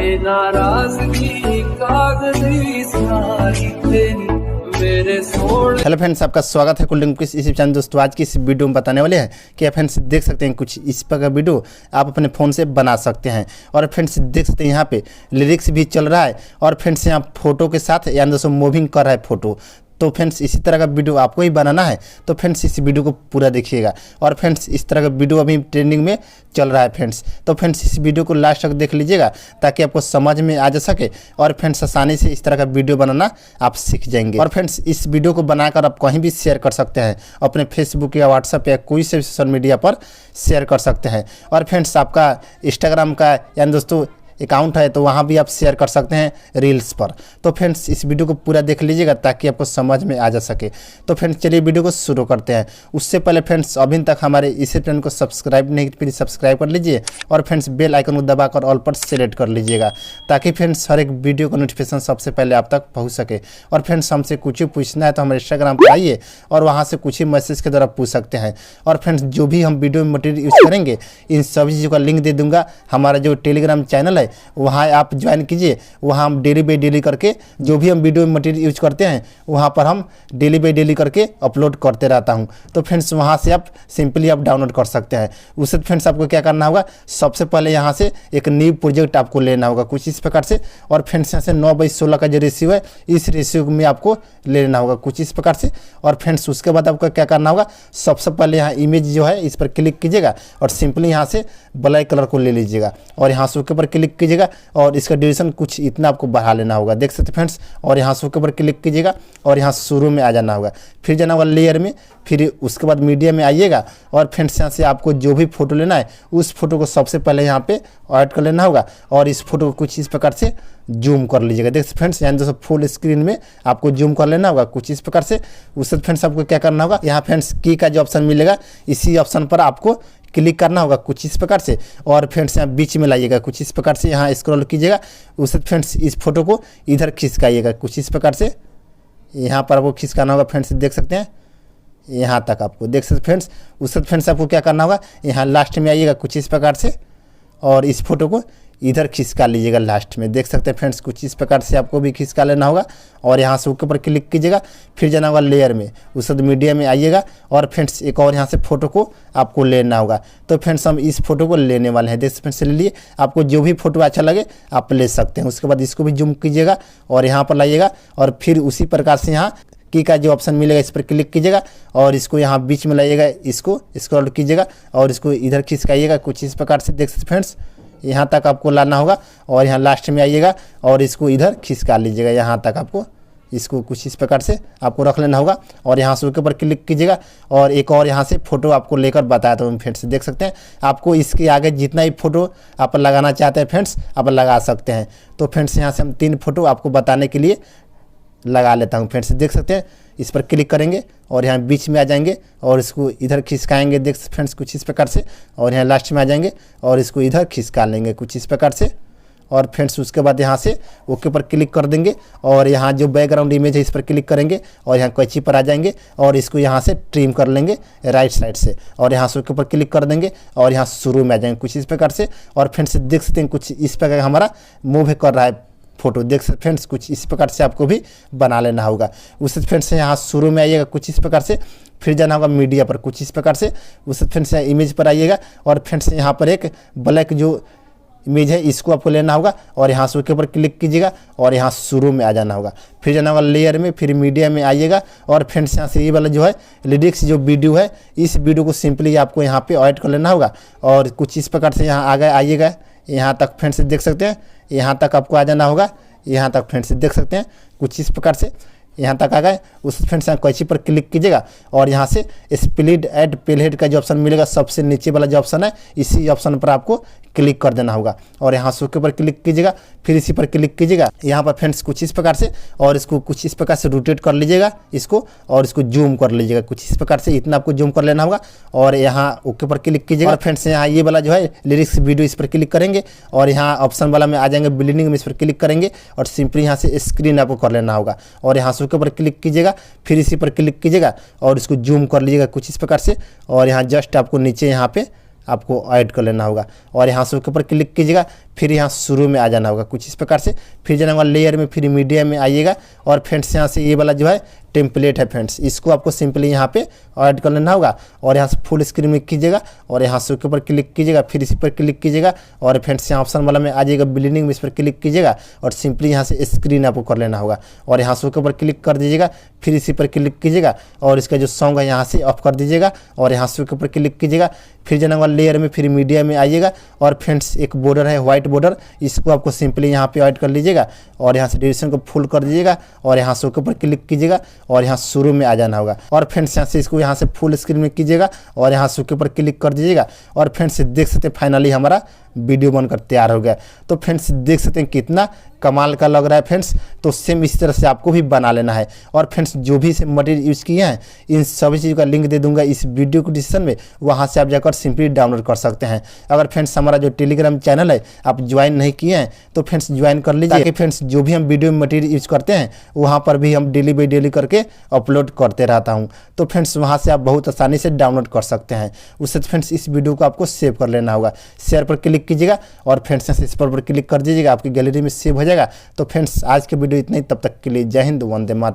Hello friends, आपका स्वागत है कुलडिंग मुकेश इसी चैनल। दोस्तों, आज की इस वीडियो में बताने वाले हैं कि फ्रेंड्स देख सकते हैं कुछ इस प्रकार का वीडियो आप अपने फ़ोन से बना सकते हैं। और फ्रेंड्स देख सकते हैं यहाँ पे लिरिक्स भी चल रहा है और फ्रेंड्स यहाँ फोटो के साथ या दोस्तों मूविंग कर रहा है फोटो। तो फ्रेंड्स इसी तरह का वीडियो आपको ही बनाना है तो फ्रेंड्स इस वीडियो को पूरा देखिएगा। और फ्रेंड्स इस तरह का वीडियो अभी ट्रेंडिंग में चल रहा है फ्रेंड्स। तो फ्रेंड्स इस वीडियो को लास्ट तक देख लीजिएगा ताकि आपको समझ में आ जा सके और फ्रेंड्स आसानी से इस तरह का वीडियो बनाना आप सीख जाएंगे। और फ्रेंड्स इस वीडियो को बनाकर आप कहीं भी शेयर कर सकते हैं, अपने फेसबुक या व्हाट्सएप या कोई से सोशल मीडिया पर शेयर कर सकते हैं। और फ्रेंड्स आपका इंस्टाग्राम का यानी दोस्तों अकाउंट है तो वहाँ भी आप शेयर कर सकते हैं रील्स पर। तो फ्रेंड्स इस वीडियो को पूरा देख लीजिएगा ताकि आपको समझ में आ जा सके। तो फ्रेंड्स चलिए वीडियो को शुरू करते हैं। उससे पहले फ्रेंड्स अभी तक हमारे इस चैनल को सब्सक्राइब नहीं प्लीज़ सब्सक्राइब कर लीजिए और फ्रेंड्स बेल आइकन को दबाकर ऑल पर सेलेक्ट कर लीजिएगा ताकि फ्रेंड्स हर एक वीडियो का नोटिफिकेशन सबसे पहले आप तक पहुँच सके। और फ्रेंड्स हमसे कुछ पूछना है तो हमारे इंस्टाग्राम पर आइए और वहाँ से कुछ ही मैसेज के द्वारा पूछ सकते हैं। और फ्रेंड्स जो भी हम वीडियो में मटेरियल यूज़ करेंगे इन सभी चीज़ों का लिंक दे दूँगा। हमारा जो टेलीग्राम चैनल है वहाँ आप ज्वाइन कीजिए। वहाँ हम डेली बाई डेली करके जो भी हम वीडियो में मटेरियल यूज करते हैं वहाँ पर हम डेली बाई डेली करके अपलोड करते रहता हूँ। तो फ्रेंड्स वहाँ से आप सिंपली आप डाउनलोड कर सकते हैं। उससे फ्रेंड्स आपको क्या करना होगा, सबसे पहले यहाँ से एक न्यू प्रोजेक्ट आपको लेना होगा कुछ इस प्रकार से। और फ्रेंड्स यहाँ से 9/16 का जो रेशियो है इस रेशियो में आपको लेना होगा कुछ इस प्रकार से। और फ्रेंड्स उसके बाद आपको क्या करना होगा, सबसे पहले यहाँ इमेज जो है इस पर क्लिक कीजिएगा और सिंपली यहाँ से ब्लैक कलर को ले लीजिएगा और यहाँ से उसके ऊपर क्लिक कीजिएगा और इसका ड्यूरेशन कुछ इतना आपको बढ़ा लेना होगा, देख सकते फ्रेंड्स। और यहाँ से उसके ऊपर क्लिक कीजिएगा और यहाँ शुरू में आ जाना होगा, फिर जाना होगा लेयर में, फिर उसके बाद मीडिया में आइएगा। और फ्रेंड्स यहाँ से आपको जो भी फोटो लेना है उस फोटो को सबसे पहले यहाँ पे ऐड कर लेना होगा और इस फोटो को कुछ इस प्रकार से जूम कर लीजिएगा। देखिए फ्रेंड्स यहाँ दोस्तों फुल स्क्रीन में आपको जूम कर लेना होगा कुछ इस प्रकार से। उससे फ्रेंड्स आपको क्या करना होगा, यहाँ फ्रेंड्स की का जो ऑप्शन मिलेगा इसी ऑप्शन पर आपको क्लिक करना होगा कुछ इस प्रकार से। और फ्रेंड्स यहाँ बीच में लाइएगा कुछ इस प्रकार से, यहाँ स्क्रॉल कीजिएगा। उससे फ्रेंड्स इस फोटो को इधर खिसकाइएगा कुछ इस प्रकार से, यहाँ पर आपको खिसकाना होगा फ्रेंड्स, देख सकते हैं यहाँ तक आपको, देख सकते फ्रेंड्स। उससे फ्रेंड्स आपको क्या करना होगा, यहाँ लास्ट में आइएगा कुछ इस प्रकार से और इस फोटो को इधर खिसका लीजिएगा लास्ट में, देख सकते हैं फ्रेंड्स कुछ इस प्रकार से आपको भी खिसका लेना होगा। और यहाँ से ऊपर क्लिक कीजिएगा, फिर जाना होगा लेयर में, उसके बाद मीडिया में आइएगा और फ्रेंड्स एक और यहाँ से फोटो को आपको लेना होगा। तो फ्रेंड्स हम इस फोटो को लेने वाले हैं, देख फ्रेंड्स ले लिए। आपको जो भी फोटो अच्छा लगे आप ले सकते हैं। उसके बाद इसको भी जूम कीजिएगा और यहाँ पर लाइएगा और फिर उसी प्रकार से यहाँ की का जो ऑप्शन मिलेगा इस पर क्लिक कीजिएगा और इसको यहाँ बीच में लाइएगा, इसको स्क्रॉल कीजिएगा और इसको इधर खिसकाइएगा कुछ इस प्रकार से, देख सकते फ्रेंड्स यहाँ तक आपको लाना होगा। और यहाँ लास्ट में आइएगा और इसको इधर खिसका लीजिएगा, यहाँ तक आपको इसको कुछ इस प्रकार से आपको रख लेना होगा। और यहाँ से उसके ऊपर क्लिक कीजिएगा और एक और यहाँ से फोटो आपको लेकर बताया था फ्रेंड्स, देख सकते हैं आपको इसके आगे जितना भी फोटो आप लगाना चाहते हैं फ्रेंड्स आप लगा सकते हैं। तो फ्रेंड्स यहाँ से हम 3 फोटो आपको बताने के लिए लगा लेता हूँ फ्रेंड्स, देख सकते हैं। इस पर क्लिक करेंगे और यहाँ बीच में आ जाएंगे और इसको इधर खिसकाएंगे, देख फ्रेंड्स कुछ इस प्रकार से। और यहाँ लास्ट में आ जाएंगे और इसको इधर खिसका लेंगे कुछ इस प्रकार से। और फ्रेंड्स उसके बाद यहाँ से ओके पर क्लिक कर देंगे और यहाँ जो बैकग्राउंड इमेज है इस पर क्लिक करेंगे और यहाँ कैंची पर आ जाएंगे और इसको यहाँ से ट्रिम कर लेंगे राइट साइड से। और यहाँ से ओके पर क्लिक कर देंगे और यहाँ शुरू में आ जाएंगे कुछ इस प्रकार से। और फ्रेंड्स देख सकते हैं कुछ इस प्रकार हमारा मूव कर रहा है फोटो, देख सकते फ्रेंड्स कुछ इस प्रकार से आपको भी बना लेना होगा। उससे फ्रेंड्स यहाँ शुरू में आइएगा कुछ इस प्रकार से, फिर जाना होगा मीडिया पर कुछ इस प्रकार से। उससे फ्रेंड्स यहाँ इमेज पर आइएगा और फ्रेंड्स यहाँ पर एक ब्लैक जो इमेज है इसको आपको लेना होगा और यहाँ से उसके ऊपर क्लिक कीजिएगा और यहाँ शुरू में आ जाना होगा, फिर जाना होगा लेयर में, फिर मीडिया में आइएगा। और फ्रेंड्स यहाँ से ये वाला जो है लिरिक्स जो वीडियो है इस वीडियो को सिंपली आपको यहाँ पे ऐड कर लेना होगा और कुछ इस प्रकार से यहाँ आगे आइएगा, यहाँ तक फ्रेंड्स देख सकते हैं, यहाँ तक आपको आ जाना होगा। यहाँ तक फ्रेंड्स देख सकते हैं कुछ इस प्रकार से यहाँ तक आ गए। उस फ्रेंड्स यहाँ कैंची पर क्लिक कीजिएगा और यहाँ से स्प्लिट एड पेलहेड का जो ऑप्शन मिलेगा सबसे नीचे वाला जो ऑप्शन है इसी ऑप्शन पर आपको क्लिक कर देना होगा और यहाँ से उसके ऊपर क्लिक कीजिएगा, फिर इसी पर क्लिक कीजिएगा यहाँ पर फ्रेंड्स कुछ इस प्रकार से। और इसको कुछ इस प्रकार से रोटेट कर लीजिएगा इसको और इसको जूम कर लीजिएगा कुछ इस प्रकार से, इतना आपको जूम कर लेना होगा। और यहाँ ओके पर क्लिक कीजिएगा और फ्रेंड्स यहाँ ये वाला जो है लिरिक्स वीडियो इस पर क्लिक करेंगे और यहाँ ऑप्शन वाला में आ जाएंगे ब्लेंडिंग में, इस पर क्लिक करेंगे और सिंपली यहाँ से स्क्रीन आपको कर लेना होगा और यहाँ से ओके पर क्लिक कीजिएगा, फिर इसी पर क्लिक कीजिएगा और इसको जूम कर लीजिएगा कुछ इस प्रकार से। और यहाँ जस्ट आपको नीचे यहाँ पे आपको ऐड कर लेना होगा और यहाँ से उसके ऊपर क्लिक कीजिएगा, फिर यहाँ शुरू में आ जाना होगा कुछ इस प्रकार से। फिर जाना होगा लेयर में, फिर मीडिया में आइएगा और फ्रेंड्स यहाँ से ये वाला जो है टेम्पलेट है फ्रेंड्स, इसको आपको सिंपली यहाँ पे ऐड कर लेना होगा और यहाँ से फुल स्क्रीन में कीजिएगा और यहाँ से के ऊपर क्लिक कीजिएगा, फिर इसी पर क्लिक कीजिएगा और फ्रेंड्स यहाँ ऑप्शन वाला में आ जाएगा ब्लेंडिंग में, इस पर क्लिक कीजिएगा और सिंपली यहाँ से स्क्रीन आपको कर लेना होगा और यहाँ से के ऊपर क्लिक कर दीजिएगा, फिर इसी पर क्लिक कीजिएगा और इसका जो सॉन्ग है यहाँ से ऑफ कर दीजिएगा और यहाँ से के ऊपर क्लिक कीजिएगा। फिर जाना होगा लेयर में, फिर मीडिया में आइएगा और फ्रेंड्स एक बॉर्डर है व्हाइट बॉर्डर, इसको आपको सिंपली यहाँ पे ऐड कर लीजिएगा और यहाँ से ड्यूरेशन को फुल कर दीजिएगा और यहाँ से ऊपर क्लिक कीजिएगा और यहाँ शुरू में आ जाना होगा और फ्रेंड्स यहाँ से इसको यहाँ से फुल स्क्रीन में कीजिएगा और यहाँ से ऊपर क्लिक कर दीजिएगा और फ्रेंड्स देख सकते हैं फाइनली हमारा वीडियो बनकर तैयार हो गया। तो फ्रेंड्स देख सकते हैं कितना कमाल का लग रहा है फ्रेंड्स। तो सेम इस तरह से आपको भी बना लेना है और फ्रेंड्स जो भी से मटेरियल यूज़ किए हैं इन सभी चीज़ों का लिंक दे दूंगा इस वीडियो को डिस्क्रिप्शन में, वहाँ से आप जाकर सिंपली डाउनलोड कर सकते हैं। अगर फ्रेंड्स हमारा जो टेलीग्राम चैनल है आप ज्वाइन नहीं किए हैं तो फ्रेंड्स ज्वाइन कर लीजिए, ताकि फ्रेंड्स जो भी हम वीडियो मटेरियल यूज़ करते हैं वहाँ पर भी हम डेली बाई डेली करके अपलोड करते रहता हूँ। तो फ्रेंड्स वहाँ से आप बहुत आसानी से डाउनलोड कर सकते हैं। उससे फ्रेंड्स इस वीडियो को आपको सेव कर लेना होगा, शेयर पर क्लिक कीजिएगा और फ्रेंड्स इस पर क्लिक कर दीजिएगा, आपकी गैलरी में सेव हो जाएगा। तो फ्रेंड्स आज के वीडियो इतना ही, तब तक के लिए जय हिंद, वंदे मातरम।